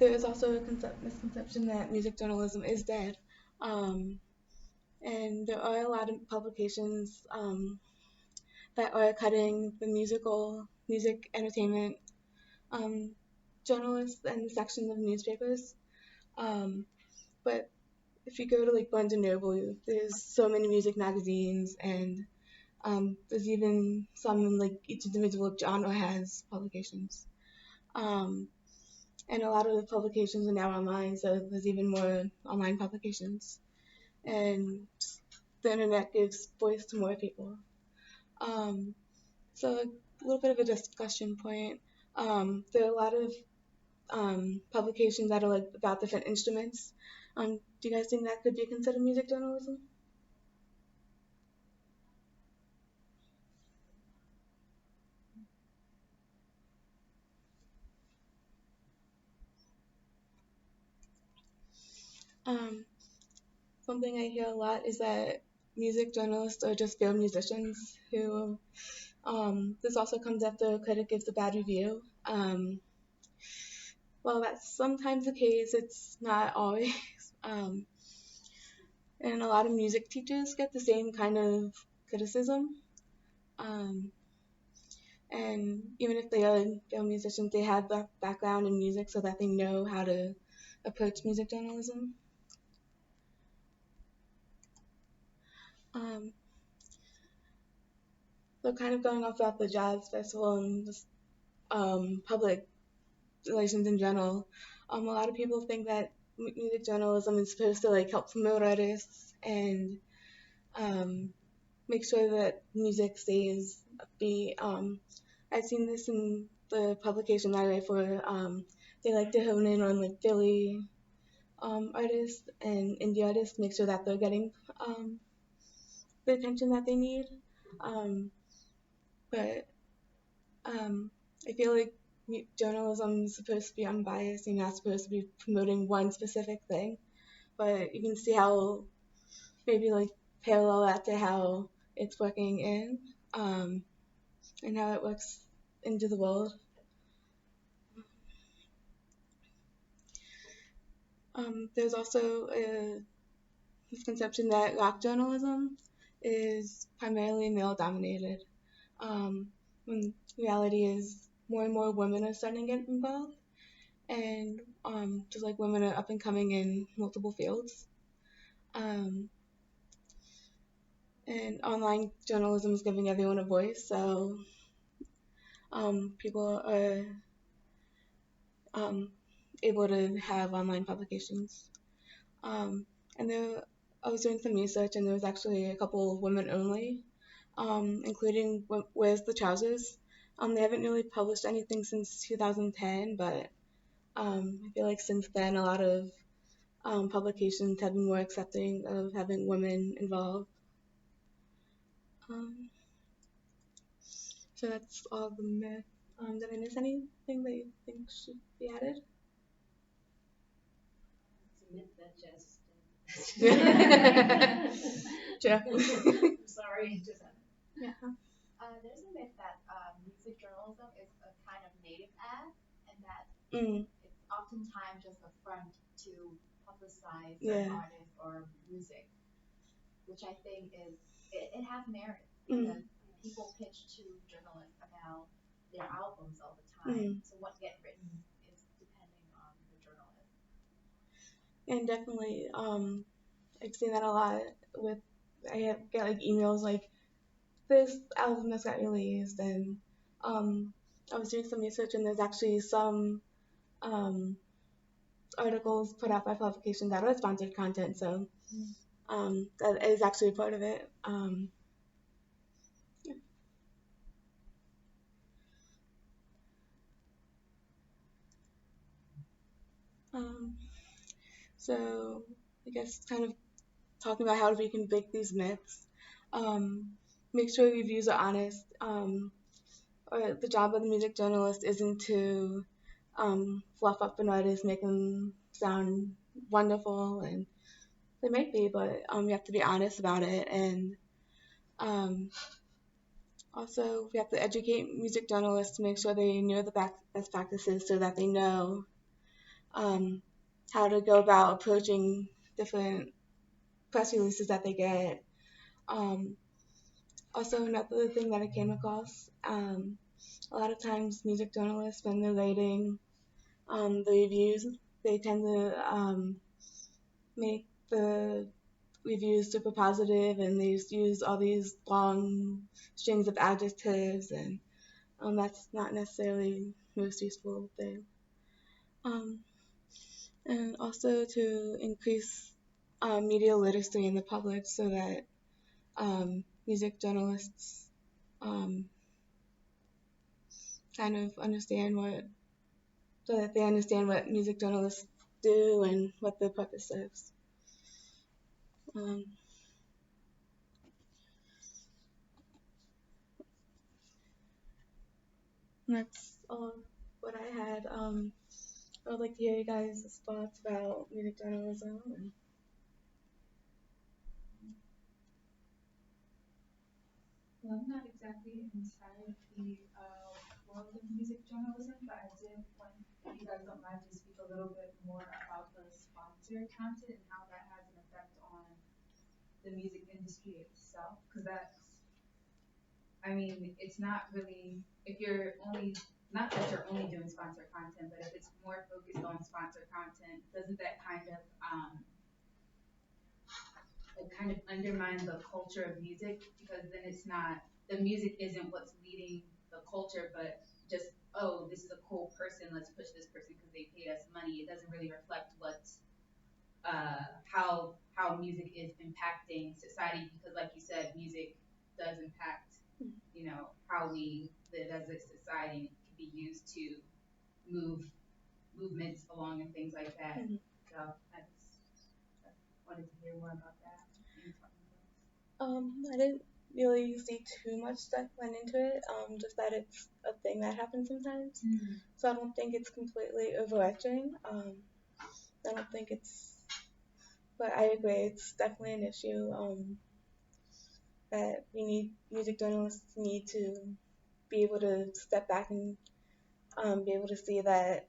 there is also a misconception that music journalism is dead. Um, and there are a lot of publications that are cutting the music entertainment um, journalists and sections of newspapers. Um, but if you go to like Barnes and Noble, there's so many music magazines, and there's even some in like each individual genre has publications. Um, and a lot of the publications are now online, so there's even more online publications. And the internet gives voice to more people. Um, so a little bit of a discussion point. There are a lot of publications that are like about different instruments. Do you guys think that could be considered music journalism? Um, Something I hear a lot is that music journalists are just failed musicians who. This also comes after a critic gives a bad review. Well, that's sometimes the case. It's not always. Um, and a lot of music teachers get the same kind of criticism. Um, and even if they are failed musicians, they have a background in music so that they know how to approach music journalism. Um, so kind of going off about the jazz festival and just public relations in general, a lot of people think that music journalism is supposed to like help promote artists and um, make sure that music stays upbeat. I've seen this in the publication that I write for. They like to hone in on like Philly artists and indie artists, make sure that they're getting the attention that they need. Um, but I feel like journalism is supposed to be unbiased. You're not supposed to be promoting one specific thing. But you can see how maybe like parallel that to how it's working in and how it works into the world. There's also a misconception that rock journalism is primarily male dominated, when reality is more and more women are starting to get involved, and just like women are up and coming in multiple fields. Um, and online journalism is giving everyone a voice, so people are um, able to have online publications. Um, and there, I was doing some research, and there was actually a couple of women only, including Where's the Trousers. They haven't really published anything since 2010, but I feel like since then a lot of publications have been more accepting of having women involved. Um, so that's all the myth. Did I miss anything that you think should be added? It's a myth that just. Sure. I'm sorry, just. Yeah. There's a myth that music journalism is a kind of native ad, and that Mm, it's oftentimes just a front to publicize yeah. artists or music, which I think it has merit Mm, because people pitch to journalists about their albums all the time. mm. So what get written is depending on the journalist. And definitely, I've seen that a lot with, get like emails like, this album just got released, and um, I was doing some research, and there's actually some um, articles put out by publications that are sponsored content, so that is actually a part of it. Yeah. um, so I guess kind of talking about how we can break these myths. Um, Make sure reviews are honest. Or the job of the music journalist isn't to fluff up an artist, make them sound wonderful, and they might be, but you have to be honest about it. And um, also, we have to educate music journalists to make sure they know the best practices so that they know um, how to go about approaching different press releases that they get. Um, Also, another thing that I came across, a lot of times music journalists, when they're rating the reviews, they tend to make the reviews super positive, and they just use all these long strings of adjectives, and that's not necessarily the most useful thing. Um, and also to increase media literacy in the public so that music journalists um, kind of understand what, so that they understand what music journalists do and what the purpose is. Um, and that's all what I had. I would like to hear you guys' thoughts about music journalism. And, Well, I'm not exactly inside the world of music journalism, but I did want, if you guys don't mind, to speak a little bit more about the sponsored content and how that has an effect on the music industry itself. Because that's, I mean, it's not really, if you're only, not that you're only doing sponsored content, but if it's more focused on sponsored content, doesn't that kind of it kind of undermine the culture of music because then it's not the music isn't what's leading the culture, but just oh, this is a cool person, let's push this person because they paid us money. It doesn't really reflect what how music is impacting society because, like you said, music does impact how we live as a society and it can be used to move movements along and things like that. Mhm. So I wanted to hear more about that. I didn't really see too much that went into it, just that it's a thing that happens sometimes. Mm-hmm. So I don't think it's completely overarching. I don't think it's, but I agree, it's definitely an issue that we need, music journalists need to be able to step back and be able to see that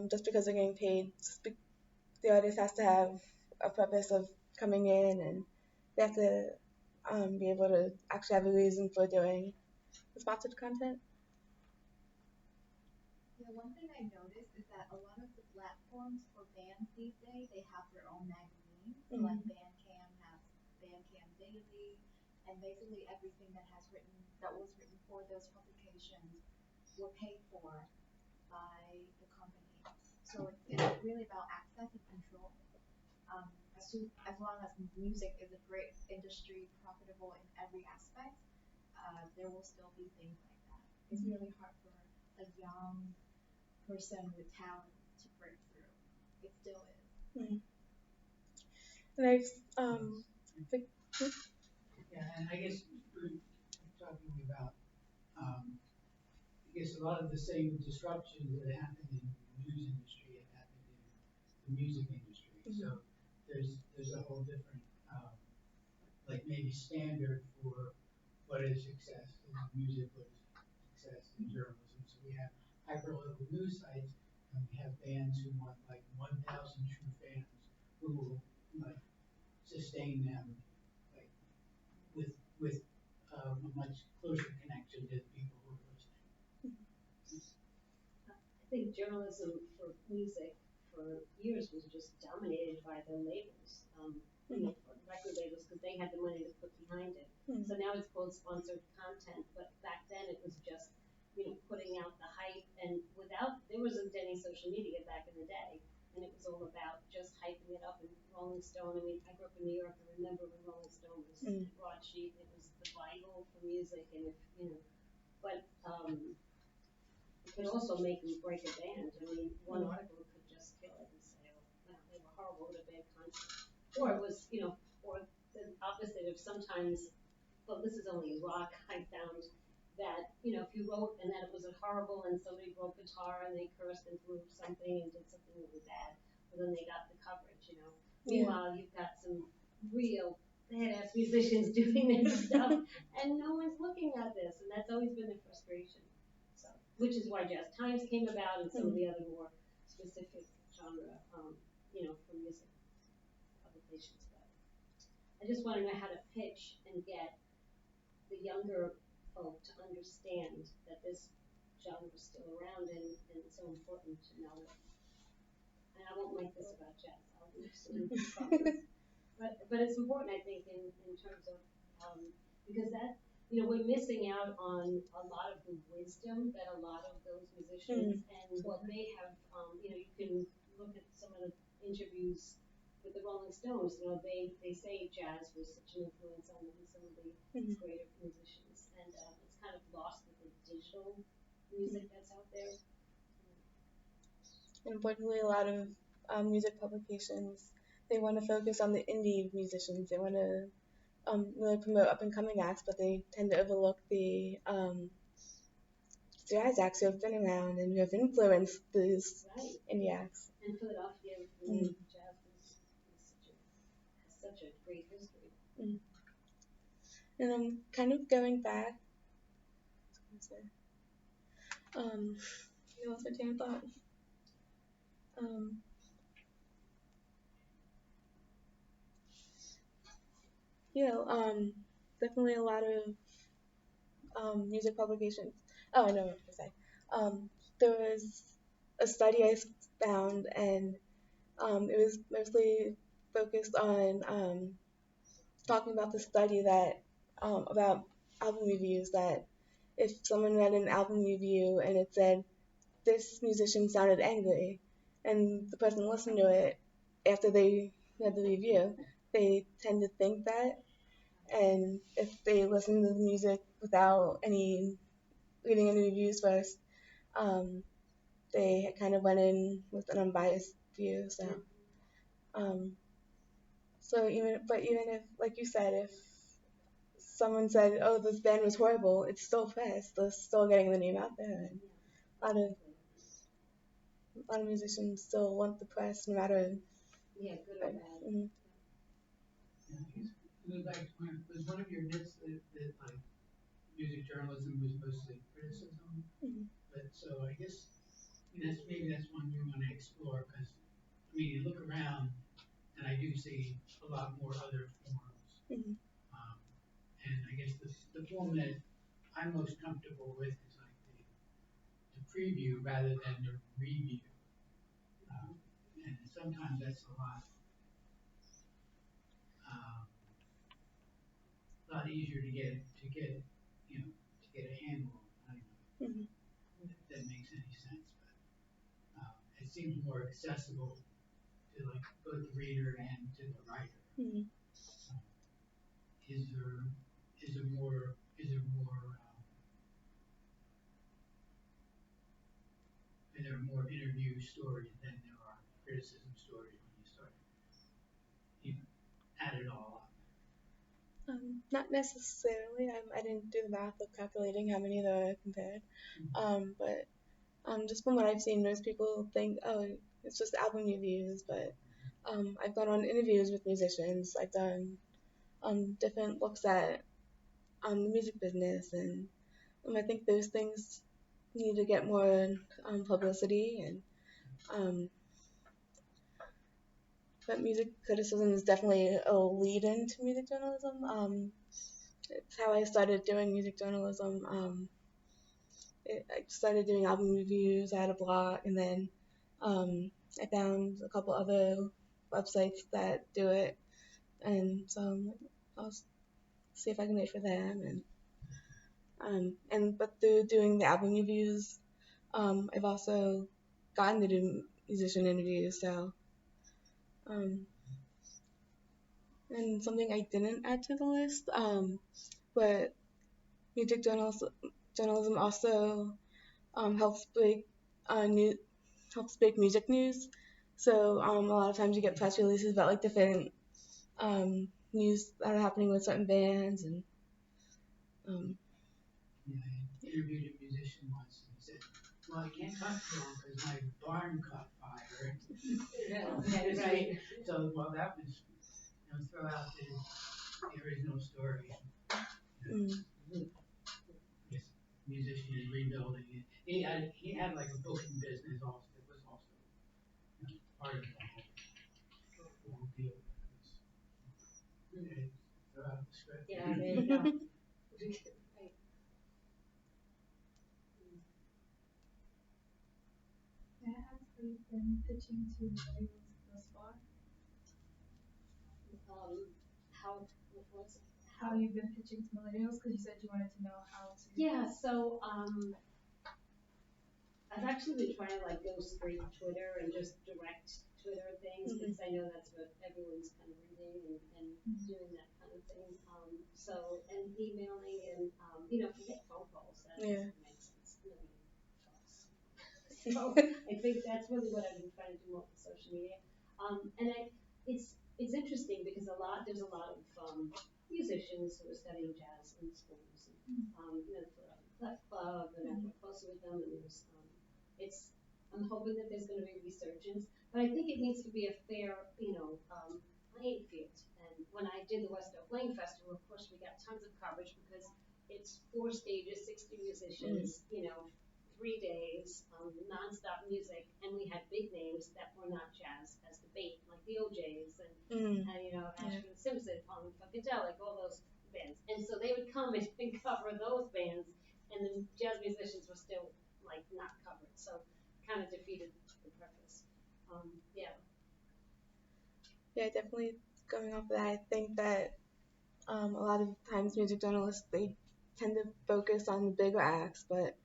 just because they're getting paid, the artist has to have a purpose of coming in, and they have to be able to actually have a reason for doing the sponsored content. Yeah, one thing I noticed is that a lot of the platforms for bands these days, they have their own magazines. So like Mm-hmm. Bandcamp has Bandcamp Daily, and basically everything that was written for those publications were paid for by the company. So it's really about access and control. As long as music is a great industry, profitable in every aspect, there will still be things like that. It's really hard for a young person with talent to break through. It still is. Mm-hmm. And I just, think, Yeah, and I guess we're talking about, I guess a lot of the same disruptions that happened in the news industry have happened in the music industry. mm-hmm. So there's a whole different, like maybe standard for what is success in music, what is success in journalism. So we have hyperlocal news sites, and we have bands who want like 1,000 true fans who will like sustain them like with a much closer connection to the people who are listening. I think journalism for music for years was just dominated by the labels, record labels, because they had the money to put behind it. Mm-hmm. So now it's called sponsored content, but back then it was just, putting out the hype, and there wasn't any social media back in the day, and it was all about just hyping it up. And Rolling Stone, I mean, I grew up in New York, I remember when Rolling Stone was broadsheet, it was the Bible for music, and but it could also make and break a band. I mean, one article could just kill it and say, oh, they were horrible with a bad content. Or it was, or the opposite of sometimes, well, this is only rock, I found that, if you wrote and then it was a horrible and somebody broke guitar and they cursed and threw something and did something really bad, well, then they got the coverage. Yeah. Meanwhile, you've got some real badass musicians doing their stuff and no one's looking at this, and that's always been the frustration. So, which is why Jazz Times came about and some of the other more specific genre, for music publications. But I just want to know how to pitch and get the younger folk to understand that this genre is still around and it's so important to know it. And I won't make this about jazz. I'll do some problems. But it's important, I think, in terms of because that we're missing out on a lot of the wisdom that a lot of those musicians and what they have. You can look at some of the interviews with the Rolling Stones. They say jazz was such an influence on them, some of the greater musicians, and it's kind of lost with the digital music that's out there. Unfortunately, a lot of music publications, they want to focus on the indie musicians. They want to really promote up and coming acts, but they tend to overlook the jazz acts who have been around and who have influenced these indie acts. And Philadelphia, jazz has such a great history. And I'm kind of going back. I lost my train of thought. Definitely a lot of music publications. Oh, I know what to say. There was a study I found, and it was mostly focused on talking about the study that about album reviews. That if someone read an album review and it said this musician sounded angry, and the person listened to it after they read the review, they tend to think that. And if they listen to the music without reading any reviews first, they kind of went in with an unbiased view. Even if, like you said, if someone said, "Oh, this band was horrible," it's still press. They're still getting the name out there. And a lot of musicians still want the press, no matter. Yeah, good or bad. Was one of your myths that like music journalism was mostly criticism? But so I guess that's one you want to explore because you look around and I do see a lot more other forms. And I guess the form that I'm most comfortable with is like the preview rather than the review. And sometimes that's a lot easier to get a handle on. I don't know if that makes any sense, but it seems more accessible to like both the reader and to the writer. Is there more interview stories than there are criticism stories when you start add it all up? Not necessarily. I didn't do the math of calculating how many there are compared. But just from what I've seen, most people think, oh, it's just album reviews. But I've gone on interviews with musicians. I've done different looks at the music business, and I think those things need to get more publicity. And but music criticism is definitely a lead into music journalism. It's how I started doing music journalism. I started doing album reviews. I had a blog, and then I found a couple other websites that do it, and so I'll see if I can wait for them. But through doing the album reviews, I've also gotten to do musician interviews. So, and something I didn't add to the list, but music journalism also helps break helps break music news. So a lot of times you get press releases about like different news that are happening with certain bands and. Yeah, I interviewed a musician once and he said, "Well, I can't talk to you because my barn caught fire." Right. So, well, that was throw out the original story. This musician is rebuilding it. He had like a booking business also. It was also you've been pitching to millennials thus far? How, what was it? How you've been pitching to millennials? Because you said you wanted to know how to. Yeah, so, I've actually been trying to like go straight to Twitter and just direct Twitter things because I know that's what everyone's kind of reading and doing that kind of thing. So, and emailing and, if you get phone calls, that doesn't make sense. Nobody talks. So I think that's really what I've been trying to do more with social media. And it's interesting because there's a lot of musicians who are studying jazz in schools. And, the Philadelphia Clef Club, and I work closely with them. And I'm hoping that there's going to be a resurgence, but I think it needs to be a fair, playing field. And when I did the West Oak Lane Festival, of course, we got tons of coverage because it's 4 stages, 60 musicians, 3 days, nonstop music, and we had big names that were not jazz as the bait, like the OJs and Ashford Simpson, Paul Funkadelic, all those bands. And so they would come and cover those bands, and the jazz musicians were still like not covered. So kind of defeated the purpose. Yeah. Yeah, definitely going off of that, I think that a lot of times music journalists, they tend to focus on the bigger acts, but like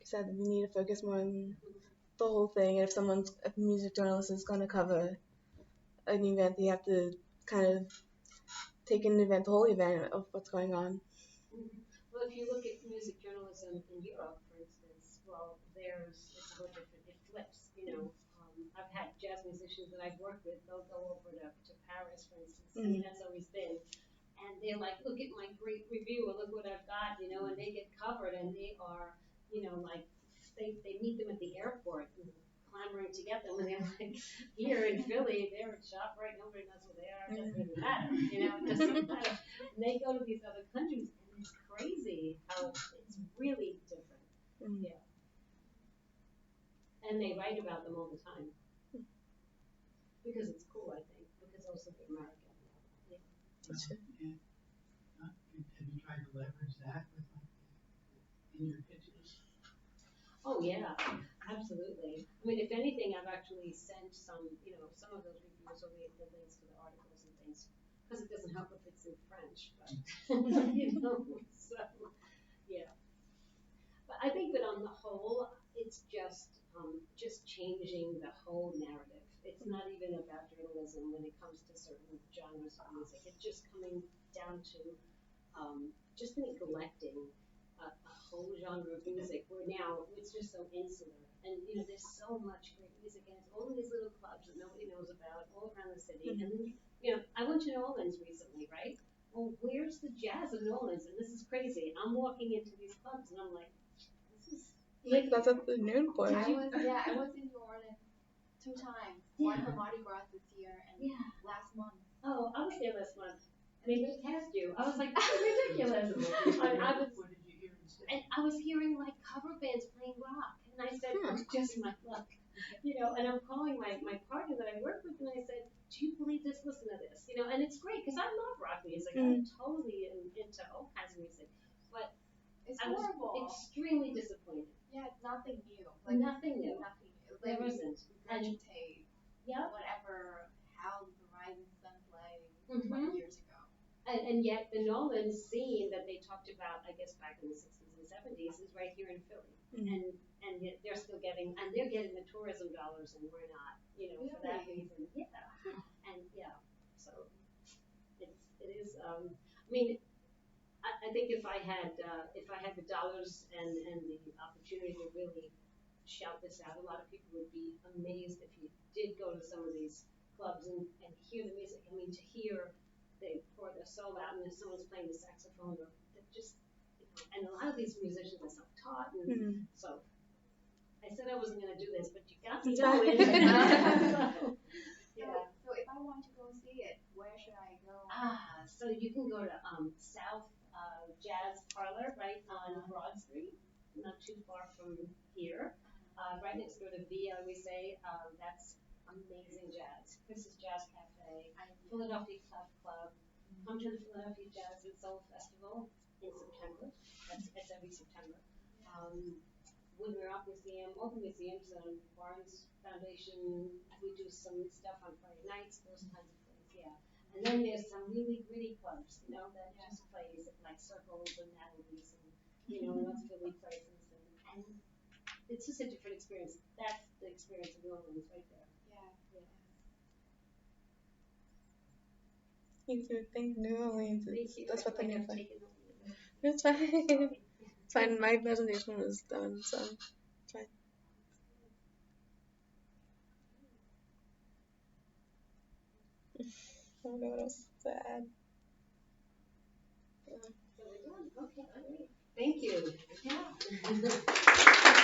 you said, we need to focus more on the whole thing. And if a music journalist is going to cover an event, they have to kind of take an event, the whole event of what's going on. Well, if you look at music journalism in Europe, for instance, it's a whole different, it flips, I've had jazz musicians that I've worked with, they'll go over to Paris, for instance. I mean, that's always been. And they're like, look at my great review, or look what I've got, and they get covered, and they are, like, they meet them at the airport, clamoring to get them, and they're like, here in Philly, they're at ShopRite, nobody knows who they are, it doesn't even matter, it doesn't matter. And they go to these other countries, and it's crazy how it's really different. Yeah. And they write about them all the time. Because it's cool, I think, because also the American. Yeah. Have you tried to leverage that with in your pitches? Oh yeah, absolutely. I mean, if anything, I've actually sent some of those reviews or the links to the articles and things, because it doesn't help if it's in French, but so yeah. But I think that on the whole, it's just changing the whole narrative. It's not even about journalism when it comes to certain genres of music. It's just coming down to just neglecting a whole genre of music where now it's just so insular. And, there's so much great music, and it's all in these little clubs that nobody knows about all around the city. And then, I went to New Orleans recently, right? Well, where's the jazz of New Orleans? And this is crazy. I'm walking into these clubs, and I'm like, Like that's what they're known for. I was in New Orleans 2 times. One for Mardi Gras this year and last month. Oh, I was there last month. And they just passed you. I was like, this is ridiculous. What did you hear instead? And I was hearing like cover bands playing rock. And I said, it's just my luck. And I'm calling my partner that I work with, and I said, do you believe this? Listen to this. And it's great because I love rock music. I'm totally into all kinds of music. But it's I horrible. was extremely disappointed. Yeah, it's nothing new. Like nothing new. Nothing new. There isn't. Regurgitate whatever How the Rising Sun played 20 years ago. And yet the Nolan scene that they talked about, I guess back in the 60s and 70s, is right here in Philly. And yet they're still getting the tourism dollars, and we're not, for that reason. Yeah. And so it is. I mean, I think if I had the dollars and the opportunity to really shout this out, a lot of people would be amazed if you did go to some of these clubs and hear the music. I mean, to hear they pour their soul out and if someone's playing the saxophone, or just, and a lot of these musicians are self-taught, and so I said I wasn't going to do this, but you got me going. So if I want to go see it, where should I go? So you can go to South Jazz Parlor right on Broad Street, not too far from here. Right next door to V, I always say, that's amazing jazz. Chris's Jazz Cafe, Philadelphia Clef Club. Come to the Philadelphia Jazz and Soul Festival in September. It's every September. Woodward Art Museum, all the museums, Barnes Foundation, we do some stuff on Friday nights, those kinds of things, yeah. And then there's some really gritty clubs, that just plays at like Circles and Natalie's and, North Philly places. And it's just a different experience. That's the experience of New Orleans right there. Yeah. You too. Think New Orleans Thank is, you. that's what the I might name's have like. taken over the- It's fine. Sorry. It's fine. My presentation was done, so it's fine. I don't know what else to add. So we're done. Okay, all right. Thank you. Yeah.